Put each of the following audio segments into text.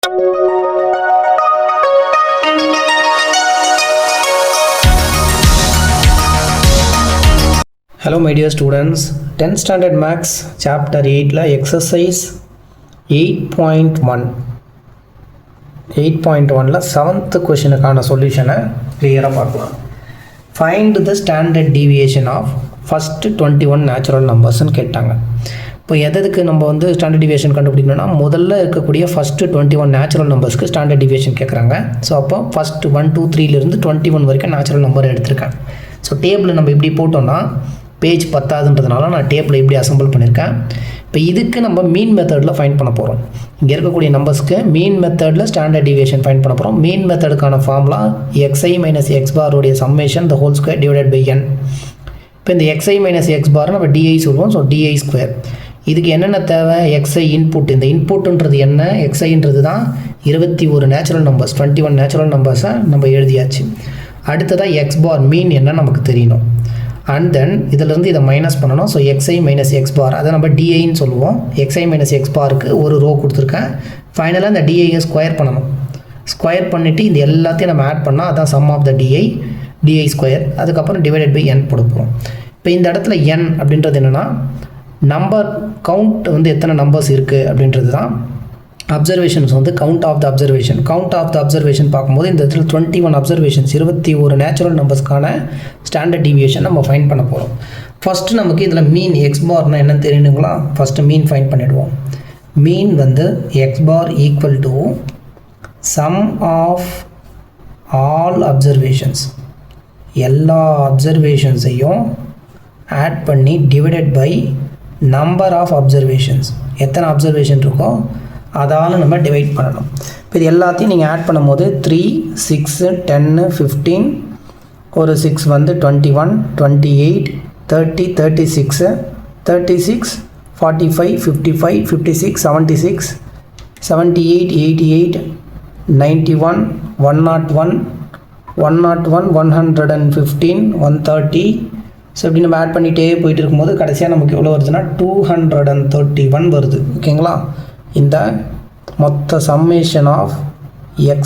Hello my dear students, 10th standard maths chapter 8 la exercise 8.1 la 7th question கான சொல்யூஷனை கிளியரா பார்க்கலாம். Find the standard deviation of first 21 natural numbers ன்னு கேட்டாங்க. இப்போ எதுக்கு நம்ம வந்து ஸ்டாண்டர்ட் டிவியேஷன் கண்டுபிடிக்கணும்னா முதல்ல இருக்கக்கூடிய ஃபர்ஸ்ட் 21 நேச்சுரல் நம்பர்ஸ்க்கு ஸ்டாண்டர்ட் டிவியேஷன் கேட்குறாங்க. ஸோ அப்போ ஃபர்ஸ்ட் 1 2 3லேருந்து 21 வரைக்கும் நேச்சுரல் நம்பர் எடுத்திருக்கேன். ஸோ டேபிள் நம்ம இப்படி போட்டோம்னா பேஜ் பத்தாதுன்றதுனால நான் டேபிளை இப்படி அசம்பிள் பண்ணியிருக்கேன். இப்போ இதுக்கு நம்ம மீன் மெத்தடில் ஃபைண்ட் பண்ண போகிறோம். இங்கே இருக்கக்கூடிய நம்பர்ஸ்க்கு மீன் மெத்தடில் ஸ்டாண்டர்ட் டிவியேஷன் ஃபைண்ட் பண்ண போகிறோம். மீன் மெத்தடுக்கான ஃபார்முலா xi மைனஸ் எக்ஸ் பாரோடைய summation the whole square divided by n. இப்போ இந்த xi மைனஸ் எக்ஸ் பார் நம்ம di சொல்லுவோம். So di square. இதுக்கு என்னென்ன தேவை? xi input. இந்த இன்புட்டுன்றது என்ன? xiன்றது தான் 21 நேச்சுரல் நம்பர்ஸ், 21 நேச்சுரல் நம்பர்ஸை நம்ம எழுதியாச்சு. அடுத்ததாக எக்ஸ் பார் மீன் என்ன நமக்கு தெரியணும். அண்ட் தென் இதிலேருந்து இதை மைனஸ் பண்ணணும். ஸோ xi மைனஸ் எக்ஸ் பார் அதை நம்ம diன்னு சொல்லுவோம். xi மைனஸ் எக்ஸ் பாருக்கு ஒரு ரோ கொடுத்துருக்கேன். ஃபைனலாக இந்த diயை ஸ்கொயர் பண்ணணும். ஸ்கொயர் பண்ணிவிட்டு இது எல்லாத்தையும் நம்ம ஆட் பண்ணால் அதான் sum of the di square. அதுக்கப்புறம் டிவைடட் பை n கொடுப்போம். இப்போ இந்த இடத்துல n அப்படின்றது என்னென்னா நம்பர் கவுண்ட் வந்து எத்தனை நம்பர்ஸ் இருக்குது அப்படின்றது தான். அப்சர்வேஷன்ஸ் வந்து கவுண்ட் ஆஃப் த அப்சர்வேஷன் பார்க்கும்போது இந்த இடத்துல 21 அப்சர்வேஷன்ஸ் 21 நேச்சுரல் நம்பர்ஸ்க்கான ஸ்டாண்டர்ட் டிவியேஷன் நம்ம ஃபைண்ட் பண்ண போகிறோம். ஃபஸ்ட்டு நமக்கு இதில் மீன் எக்ஸ் பார்னால் என்னென்னு தெரியணுங்களா? ஃபஸ்ட்டு மீன் ஃபைண்ட் பண்ணிவிடுவோம். மீன் வந்து X bar equal to sum of all observations, எல்லா அப்சர்வேஷன்ஸையும் ஆட் பண்ணி divided by number of observations, எத்தனை அப்சர்வேஷன் இருக்கோ அதால் நம்ம டிவைட் பண்ணணும். இப்போ இது எல்லாத்தையும் நீங்கள் ஆட் பண்ணும்போது 3 6 10 15 ஒரு 6 வந்து 21 28 30 36 36 45 55 56 76 78 88 91 101 101 115 130. ஸோ இப்படி நம்ம ஆட் பண்ணிகிட்டே போயிட்டு இருக்கும்போது கடைசியாக நமக்கு எவ்வளோ வருதுன்னா 231 வருது. ஓகேங்களா? இந்த மொத்த சம்மேஷன் ஆஃப்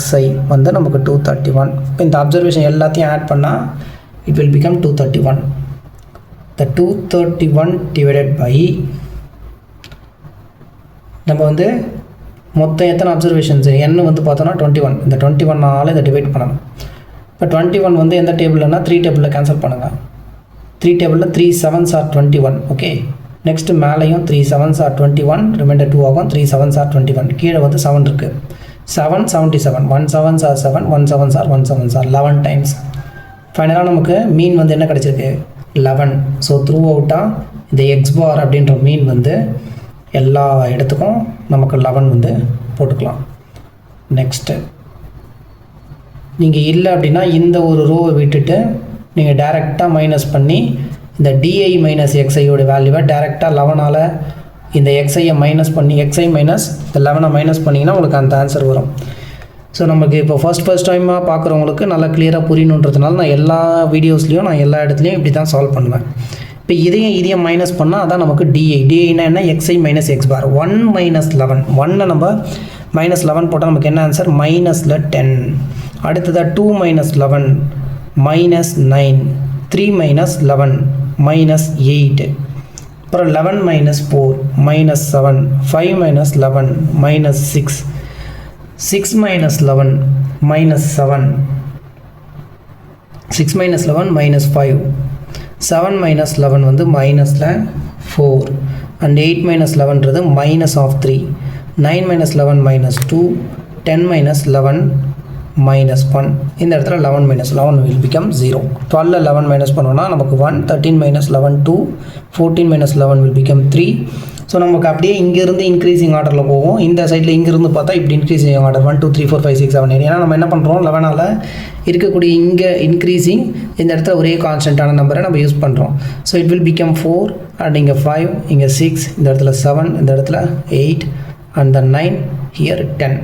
xi வந்து நமக்கு 231. இப்போ இந்த அப்சர்வேஷன் எல்லாத்தையும் ஆட் பண்ணால் இட் வில் பிகம் 231. இந்த 231 டிவைடட் பை நம்ம வந்து மொத்தம் எத்தனை அப்சர்வேஷன்ஸ் n வந்து பார்த்தோன்னா 21. இந்த 21 இதை டிவைட் பண்ணணும். இப்போ 21 வந்து எந்த டேபிள்னா 3 டேபிளில் கேன்சல் பண்ணுங்கள். 3 டேபிளில் 3 7s are 21. ஓகே, நெக்ஸ்ட்டு மேலேயும் 3 7s are 21, ரிமைண்டர் 2 ஆகும். 3 7s are 21. கீழே வந்து 7 இருக்குது. 7 77, 1 7s are 7, 1 7s are 1 7s are 11 times. ஃபைனலாக நமக்கு மீன் வந்து என்ன கிடச்சிருக்கு? 11. ஸோ த்ரூ அவுட்டாக இந்த எக்ஸ் பார் அப்படின்ற மீன் வந்து எல்லா இடத்துக்கும் நமக்கு 11 வந்து போட்டுக்கலாம். நெக்ஸ்ட்டு நீங்கள் இல்லை அப்படின்னா இந்த ஒரு ரோவை விட்டுட்டு நீங்கள் டைரெக்டாக மைனஸ் பண்ணி இந்த di மைனஸ் xiயோட வேல்யூவை டைரெக்டாக 11ஆல் இந்த xiயை மைனஸ் பண்ணி xi மைனஸ் 11 மைனஸ் பண்ணிங்கன்னா உங்களுக்கு அந்த ஆன்சர் வரும். ஸோ நமக்கு இப்போ ஃபர்ஸ்ட் டைமாக பார்க்குறவங்களுக்கு நல்லா கிளியராக புரியணுன்றதுனால நான் எல்லா வீடியோஸ்லேயும் நான் எல்லா இடத்துலையும் இப்படி தான் சால்வ் பண்ணுவேன். இப்போ இதையும் மைனஸ் பண்ணால் அதான் நமக்கு diனா என்ன? xi மைனஸ் எக்ஸ் பார் 1 மைனஸ் 11. 1 நம்ம மைனஸ் 11 போட்டால் நமக்கு என்ன ஆன்சர்? மைனஸில் 10. அடுத்ததாக 2 மைனஸ் 11 minus 9, 3 minus 11 minus 8, அப்புறம் 11 minus 4 minus 7, 5 minus 11 minus 6, 6 minus 11 minus 7, 6 minus 11 minus 5, 7 minus 11 வந்து மைனஸில் 4 and 8 minus 11ன்றது minus of 3, 9 minus 11 minus 2, 10 minus 11 minus 1. இந்த இடத்துல 11 minus 11 will become 0. 12 11 மைனஸ் பண்ணோன்னா நமக்கு 1, 13 minus 11 2, 14 minus 11 will become 3. So நமக்கு அப்படியே இங்கேருந்து இன்க்ரீசிங் ஆர்டரில் போகும். இந்த சைடில் இங்கேருந்து பார்த்தா இப்படி இன்க்ரீசிங் ஆர்டர் 1 2 3 4 5 6 7 8. ஏன்னா நம்ம என்ன பண்ணுறோம் 11ஆல் இருக்கக்கூடிய இங்கே இன்க்ரீசிங் இந்த இடத்துல ஒரே கான்ஸ்டன்ட்டான நம்பரை நம்ம யூஸ் பண்ணுறோம். So it will become 4 and இங்கே 5, இங்கே 6, இந்த இடத்துல 7, இந்த இடத்துல 8 அண்ட் the 9, here 10.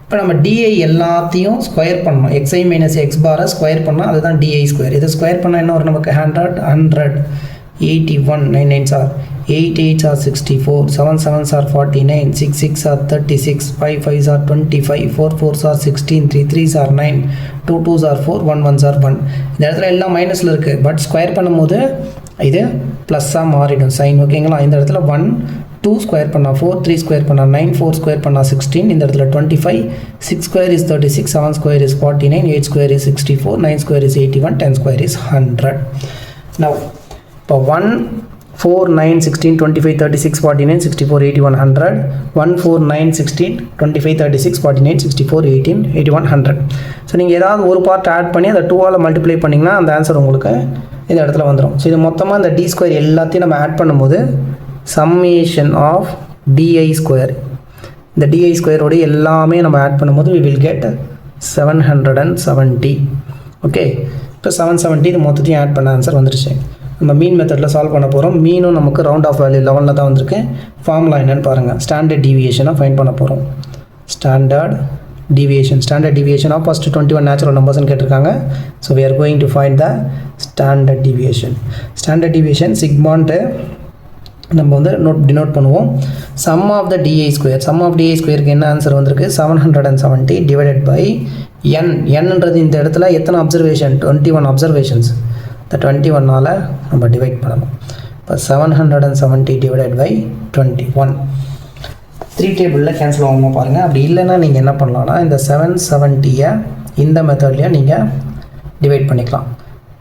இப்போ நம்ம di எல்லாத்தையும் ஸ்கொயர் பண்ணணும். xi மைனஸ் எக்ஸ் பாரை ஸ்கொயர் பண்ணால் அதுதான் di ஸ்கொயர். இதை ஸ்கொயர் பண்ணால் என்ன வரும் நமக்கு? 100. 81, 9 9s are 8 8s are 64, 7 7s are 49, 6 6 are 36, 5 5s are 25, 4 4s are 16, 3 3s are 9, 2 2s are 4, 1 1s are 1. இந்த இடத்துல எல்லாம் மைனஸில் இருக்குது, பட் ஸ்கொயர் பண்ணும்போது இது ப்ளஸ்ஸாக மாறிடும் சைன். ஓகேங்களா? இந்த இடத்துல 1 2 ஸ்கொயர் பண்ணால் 4, 3 ஸ்கொயர் பண்ணால் 9, 4 ஸ்கொயர் பண்ணால் 16, இந்த இடத்துல 25, 6 square is 36, 7 square is 49, 8 square is 64, 9 square is 81, 10 square is 100. Now இப்போ 1 4 9 16 25 36 49 64 81 100, 1 4 9 16 25 36 49 64 18 81 100. ஸோ நீங்கள் ஏதாவது ஒரு பார்ட் ஆட் பண்ணி அதை 2ஆல் மல்டிப்ளை பண்ணிங்கன்னா அந்த ஆன்சர் உங்களுக்கு இந்த இடத்துல வந்துடும். ஸோ இது மொத்தமாக இந்த டி ஸ்கொயர் எல்லாத்தையும் நம்ம ஆட் பண்ணும்போது சம்மேஷன் ஆஃப் டிஐ ஸ்கொயர், இந்த டிஐ ஸ்கொயரோடு எல்லாமே நம்ம ஆட் பண்ணும்போது we will get 770. ஓகே, இப்போ 770 இது மொத்தத்தையும் ஆட் பண்ண ஆன்சர் வந்துருச்சு. நம்ம மீன் மெத்தடில் சால்வ் பண்ண போகிறோம். மீனும் நமக்கு ரவுண்ட் ஆஃப் வேல்யூ 11 தான் வந்திருக்கு. ஃபார்முலா என்னென்னு பாருங்கள். ஸ்டாண்டர்ட் டீவியேஷனை ஃபைண்ட் பண்ண போகிறோம். Standard deviation of first 21 natural நம்பர்ஸ்னு கேட்டிருக்காங்க. So we are going to find the standard deviation. Standard deviation சிக்மான்ட்டு நம்ம வந்து டினோட் பண்ணுவோம். சம் ஆஃப் த டிஐ ஸ்கொயருக்கு என்ன ஆன்சர் வந்திருக்கு? 770 டிவைடட் பை என்னன்றது இந்த இடத்துல எத்தனை அப்சர்வேஷன்? 21 அப்சர்வேஷன்ஸ். இந்த 21ஆல் நம்ம டிவைட் பண்ணணும். இப்போ 770 டிவைடட் பை 21 3 டேபிளில் கேன்சல் ஆகாமல் பாருங்கள். அப்படி இல்லைன்னா நீங்கள் என்ன பண்ணலாம்னா இந்த 770 இந்த மெத்தட்லேயும் நீங்கள் டிவைட் பண்ணிக்கலாம்.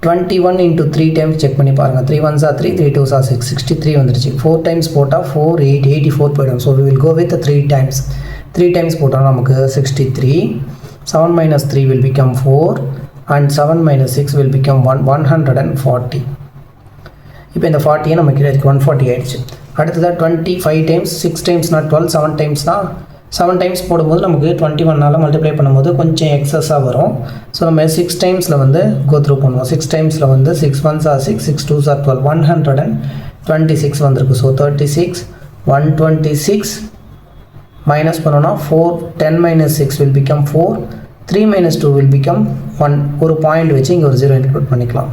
21 into 3 டைம்ஸ் செக் பண்ணி பாருங்கள். 3 1s are 3, 3 2s are 6, 63 வந்துருச்சு. 4 டைம்ஸ் போட்டால் 4 8 84 போய்டும். So we will go with 3 times. 3 times போட்டால் நமக்கு 63, 7 minus 3 will become 4 and 7 minus 6 will become 140. இப்போ இந்த 40 நமக்கு கிடைக்கு 140 ஆயிடுச்சு. அடுத்ததாக 25 டைம்ஸ் 6 டைம்ஸ்னால் 12, 7 டைம்ஸ் தான் 7 டைம்ஸ் போடும்போது நமக்கு 21ஆல் மல்டிப்ளை பண்ணும்போது கொஞ்சம் எக்ஸஸாக வரும். ஸோ நம்ம 6 டைம்ஸில் வந்து கோ த்ரூ பண்ணுவோம். 6 டைம்ஸில் வந்து 6 1s are 6, 6 2s are 12, 126 வந்திருக்கு. ஸோ 36, 126 மைனஸ் பண்ணோன்னா 4, 10 minus 6 will become 4, 3 minus 2 will become 1. ஒரு பாயிண்ட் வச்சு இங்கே ஒரு 0 இன்க்ளூட் பண்ணிக்கலாம்.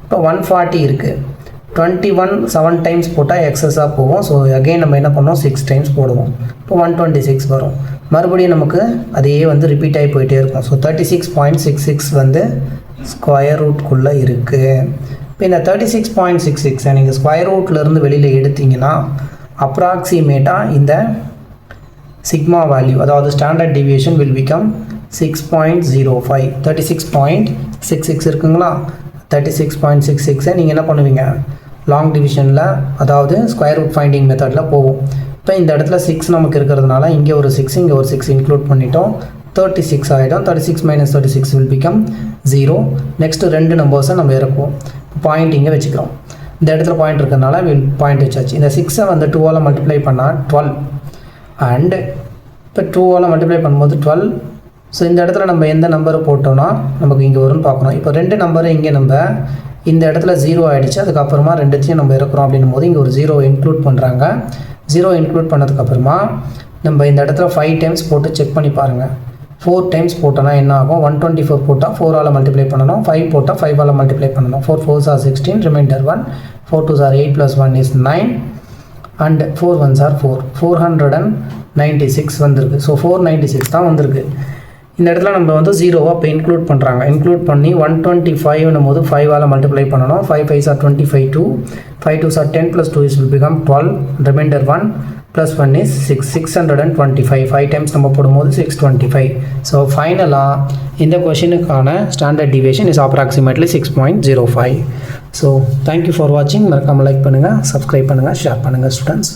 இப்போ 140 இருக்குது. 21 7 டைம்ஸ் போட்டால் எக்ஸஸாக போகும். ஸோ அகெயின் நம்ம என்ன பண்ணோம்? 6 டைம்ஸ் போடுவோம். இப்போ 126 வரும். மறுபடியும் நமக்கு அதே வந்து ரிப்பீட் ஆகி போயிட்டே இருக்கும். ஸோ 36.66 வந்து ஸ்கொயர் ரூட்குள்ளே இருக்குது. இப்போ இந்த 36.66 நீங்கள் ஸ்கொயர் ரூட்லேருந்து வெளியில் எடுத்தீங்கன்னா அப்ராக்சிமேட்டாக இந்த சிக்மா வேல்யூ, அதாவது ஸ்டாண்டர்ட் டிவியேஷன் வில் பிகம் 6.05. 36.66 இருக்குங்களா? 36.66 நீங்கள் என்ன பண்ணுவீங்க? லாங் டிவிஷனில், அதாவது ஸ்கொயர் ரூட் ஃபைண்டிங் மெத்தடில் போவோம். இப்போ இந்த இடத்துல 6 நமக்கு இருக்கிறதுனால இங்கே ஒரு 6 இங்கே ஒரு 6 இன்க்ளூட் பண்ணிட்டோம். 36 ஆகிடும். 36 minus 36 will become 0. நெக்ஸ்ட்டு 2 நம்பர்ஸை நம்ம இறக்குவோம். பாயிண்ட் இங்கே வச்சுக்கிறோம். இந்த இடத்துல பாயிண்ட் இருக்கிறதுனால பாயிண்ட் வச்சாச்சு. இந்த 6ஐ வந்து 2ஆல் மல்டிப்ளை பண்ணால் 12 அண்ட் இப்போ 2ஆல் மல்டிப்ளை பண்ணும்போது 12. ஸோ இந்த இடத்துல நம்ம எந்த நம்பரை போட்டோன்னா நமக்கு இங்கே வரும்னு பார்க்கணும். இப்போ 2 நம்பரை இங்கே நம்ம இந்த இடத்துல 0 ஆகிடுச்சு. அதுக்கப்புறமா 2த்தையும் நம்ம இறக்குறோம் அப்படின்னும் போது இங்கே ஒரு 0 இன்க்ளூட் பண்ணுறாங்க. 0 இன்க்ளூட் பண்ணதுக்கப்புறமா நம்ம இந்த இடத்துல 5 டைம்ஸ் போட்டு செக் பண்ணி பாருங்கள். 4 டைம்ஸ் போட்டோன்னா என்ன ஆகும்? 124 போட்டால் 4ஆல் மல்டிப்ளை பண்ணணும். 5 போட்டால் 5ஆல் மல்டிப்ளை பண்ணணும். 4 4s are 16, reminder 1. 4 2s are 8 plus 1 is 9 and 4 1s are 4. 496 வந்திருக்கு. ஸோ 496 தான் வந்திருக்கு. இந்த இடத்துல நம்ம வந்து 0 இப்போ இன்க்ளூட் பண்ணுறாங்க. இன்க்ளூட் பண்ணி 125 போது 5ஆல் மல்டிப்ளை பண்ணணும். 5 5s are 25, 2 5 2s are 10 plus 2 is will become 12, remainder 1 plus 1 is 6, 625. 5 times நம்ம போடும்போது 625. ஸோ ஃபைனலாக இந்த கொஷினுக்கான standard deviation is approximately 6.05. So thank you for வாட்சிங். மறக்காமல் லைக் பண்ணுங்கள், சப்ஸ்கிரைப் பண்ணுங்கள், ஷேர் பண்ணுங்கள் ஸ்டூடெண்ட்ஸ்.